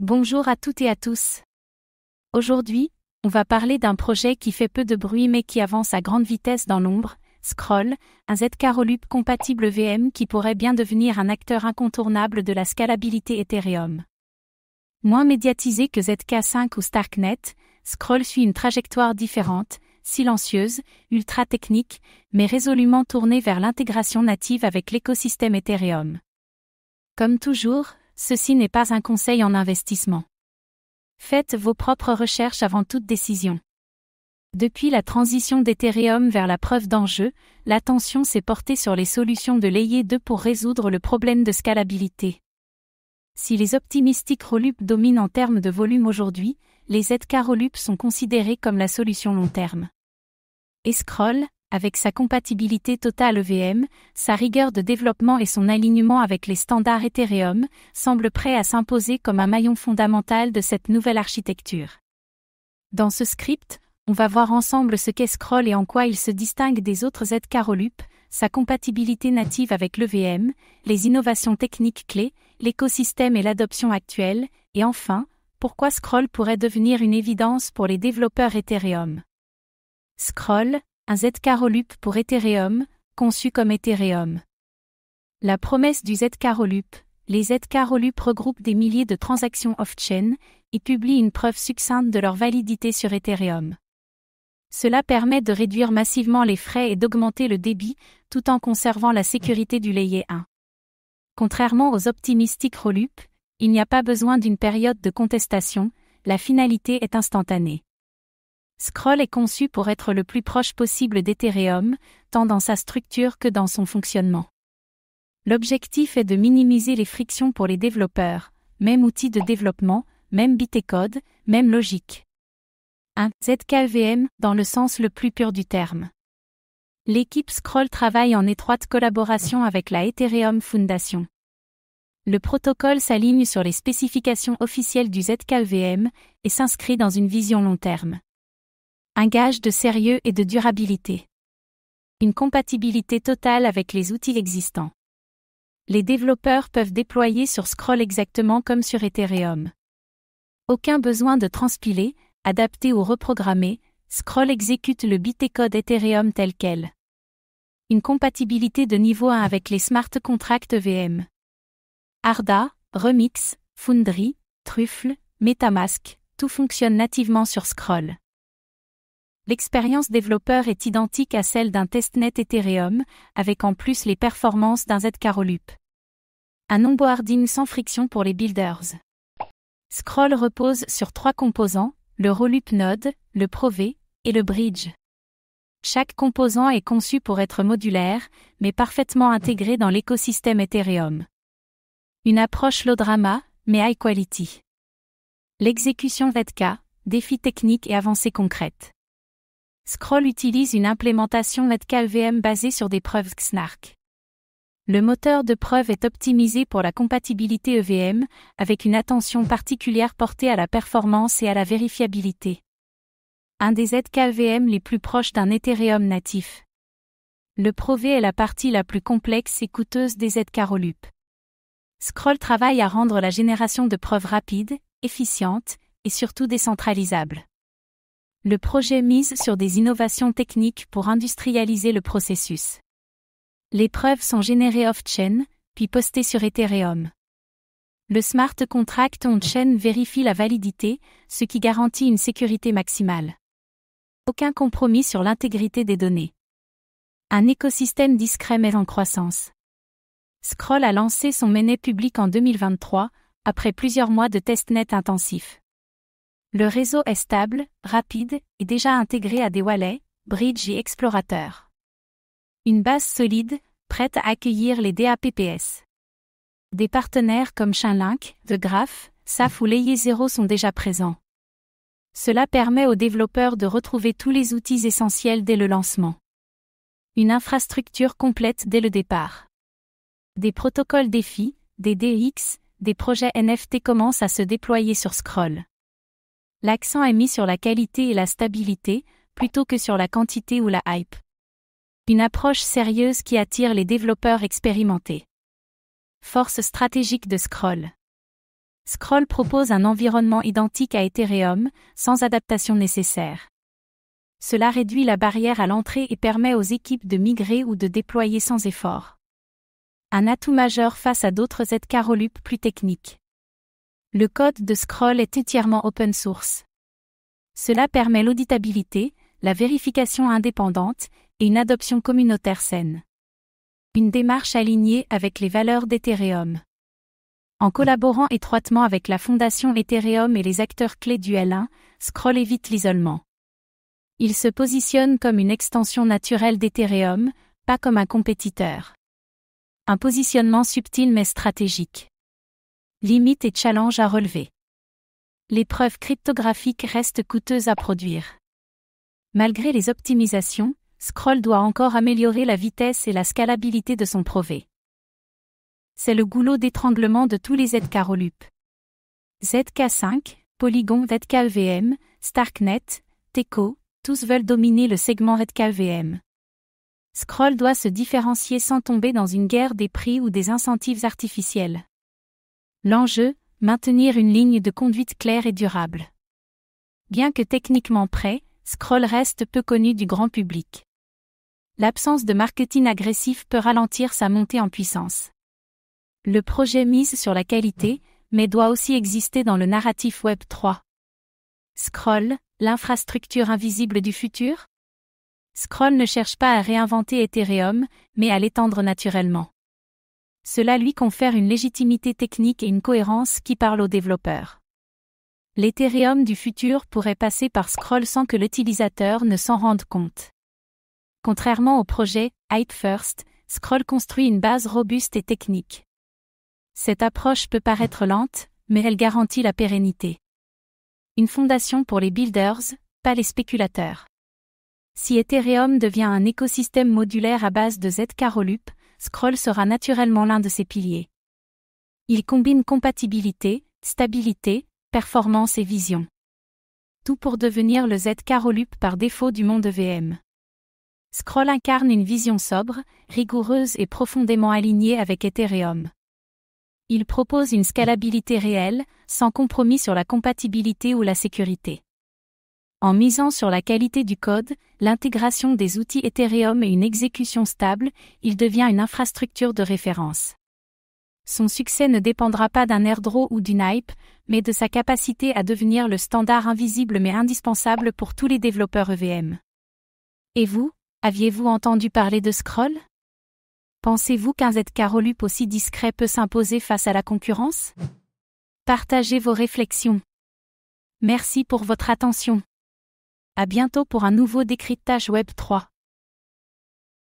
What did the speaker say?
Bonjour à toutes et à tous. Aujourd'hui, on va parler d'un projet qui fait peu de bruit mais qui avance à grande vitesse dans l'ombre, Scroll, un ZK-Rollup compatible VM qui pourrait bien devenir un acteur incontournable de la scalabilité Ethereum. Moins médiatisé que ZK5 ou Starknet, Scroll suit une trajectoire différente, silencieuse, ultra technique, mais résolument tournée vers l'intégration native avec l'écosystème Ethereum. Comme toujours, ceci n'est pas un conseil en investissement. Faites vos propres recherches avant toute décision. Depuis la transition d'Ethereum vers la preuve d'enjeu, l'attention s'est portée sur les solutions de Layer 2 pour résoudre le problème de scalabilité. Si les optimistic Rollup dominent en termes de volume aujourd'hui, les ZK Rollup sont considérés comme la solution long terme. Et Scroll, avec sa compatibilité totale EVM, sa rigueur de développement et son alignement avec les standards Ethereum, semble prêt à s'imposer comme un maillon fondamental de cette nouvelle architecture. Dans ce script, on va voir ensemble ce qu'est Scroll et en quoi il se distingue des autres ZK Rollup, sa compatibilité native avec l'EVM, les innovations techniques clés, l'écosystème et l'adoption actuelle, et enfin, pourquoi Scroll pourrait devenir une évidence pour les développeurs Ethereum. Scroll, un ZK Rollup pour Ethereum, conçu comme Ethereum. La promesse du ZK Rollup, les ZK Rollup regroupent des milliers de transactions off-chain et publient une preuve succincte de leur validité sur Ethereum. Cela permet de réduire massivement les frais et d'augmenter le débit, tout en conservant la sécurité du Layer 1. Contrairement aux optimistic Rollup, il n'y a pas besoin d'une période de contestation, la finalité est instantanée. Scroll est conçu pour être le plus proche possible d'Ethereum, tant dans sa structure que dans son fonctionnement. L'objectif est de minimiser les frictions pour les développeurs, même outil de développement, même bit et code, même logique. Un ZK-VM dans le sens le plus pur du terme. L'équipe Scroll travaille en étroite collaboration avec la Ethereum Foundation. Le protocole s'aligne sur les spécifications officielles du ZK-VM et s'inscrit dans une vision long terme. Un gage de sérieux et de durabilité. Une compatibilité totale avec les outils existants. Les développeurs peuvent déployer sur Scroll exactement comme sur Ethereum. Aucun besoin de transpiler, adapter ou reprogrammer, Scroll exécute le bit et code Ethereum tel quel. Une compatibilité de niveau 1 avec les smart contracts EVM. Arda, Remix, Foundry, Truffle, MetaMask, tout fonctionne nativement sur Scroll. L'expérience développeur est identique à celle d'un testnet Ethereum, avec en plus les performances d'un ZK Rollup. Un onboarding sans friction pour les builders. Scroll repose sur 3 composants, le Rollup Node, le Prove, et le Bridge. Chaque composant est conçu pour être modulaire, mais parfaitement intégré dans l'écosystème Ethereum. Une approche low drama, mais high quality. L'exécution ZK, défis techniques et avancées concrètes. Scroll utilise une implémentation ZK-EVM basée sur des preuves Xnark. Le moteur de preuve est optimisé pour la compatibilité EVM, avec une attention particulière portée à la performance et à la vérifiabilité. Un des ZK-EVM les plus proches d'un Ethereum natif. Le Prove est la partie la plus complexe et coûteuse des ZK Rollup. Scroll travaille à rendre la génération de preuves rapide, efficiente, et surtout décentralisable. Le projet mise sur des innovations techniques pour industrialiser le processus. Les preuves sont générées off-chain, puis postées sur Ethereum. Le smart contract on-chain vérifie la validité, ce qui garantit une sécurité maximale. Aucun compromis sur l'intégrité des données. Un écosystème discret mais en croissance. Scroll a lancé son mainnet public en 2023, après plusieurs mois de testnet intensifs. Le réseau est stable, rapide, et déjà intégré à des wallets, Bridge et Explorateur. Une base solide, prête à accueillir les DApps. Des partenaires comme Chainlink, The Graph, SAF ou Layer 0 sont déjà présents. Cela permet aux développeurs de retrouver tous les outils essentiels dès le lancement. Une infrastructure complète dès le départ. Des protocoles défis, des DX, des projets NFT commencent à se déployer sur Scroll. L'accent est mis sur la qualité et la stabilité, plutôt que sur la quantité ou la hype. Une approche sérieuse qui attire les développeurs expérimentés. Force stratégique de Scroll. Scroll propose un environnement identique à Ethereum, sans adaptation nécessaire. Cela réduit la barrière à l'entrée et permet aux équipes de migrer ou de déployer sans effort. Un atout majeur face à d'autres Zk-Rollup plus techniques. Le code de Scroll est entièrement open source. Cela permet l'auditabilité, la vérification indépendante et une adoption communautaire saine. Une démarche alignée avec les valeurs d'Ethereum. En collaborant étroitement avec la fondation Ethereum et les acteurs clés du L1, Scroll évite l'isolement. Il se positionne comme une extension naturelle d'Ethereum, pas comme un compétiteur. Un positionnement subtil mais stratégique. Limites et challenges à relever. Les preuves cryptographiques restent coûteuses à produire. Malgré les optimisations, Scroll doit encore améliorer la vitesse et la scalabilité de son projet. C'est le goulot d'étranglement de tous les Zk-Rollup. ZK5, Polygon ZK-EVM, Starknet, Teco, tous veulent dominer le segment ZK-EVM. Scroll doit se différencier sans tomber dans une guerre des prix ou des incentives artificiels. L'enjeu, maintenir une ligne de conduite claire et durable. Bien que techniquement prêt, Scroll reste peu connu du grand public. L'absence de marketing agressif peut ralentir sa montée en puissance. Le projet mise sur la qualité, mais doit aussi exister dans le narratif Web 3. Scroll, l'infrastructure invisible du futur? Scroll ne cherche pas à réinventer Ethereum, mais à l'étendre naturellement. Cela lui confère une légitimité technique et une cohérence qui parlent aux développeurs. L'Ethereum du futur pourrait passer par Scroll sans que l'utilisateur ne s'en rende compte. Contrairement au projet Hype First, Scroll construit une base robuste et technique. Cette approche peut paraître lente, mais elle garantit la pérennité. Une fondation pour les builders, pas les spéculateurs. Si Ethereum devient un écosystème modulaire à base de Zk-Rollup, Scroll sera naturellement l'un de ses piliers. Il combine compatibilité, stabilité, performance et vision. Tout pour devenir le Zk-Rollup par défaut du monde EVM. Scroll incarne une vision sobre, rigoureuse et profondément alignée avec Ethereum. Il propose une scalabilité réelle, sans compromis sur la compatibilité ou la sécurité. En misant sur la qualité du code, l'intégration des outils Ethereum et une exécution stable, il devient une infrastructure de référence. Son succès ne dépendra pas d'un airdrop ou d'une hype, mais de sa capacité à devenir le standard invisible mais indispensable pour tous les développeurs EVM. Et vous, aviez-vous entendu parler de Scroll? Pensez-vous qu'un Zk-Rollup aussi discret peut s'imposer face à la concurrence? Partagez vos réflexions. Merci pour votre attention. À bientôt pour un nouveau décryptage Web 3.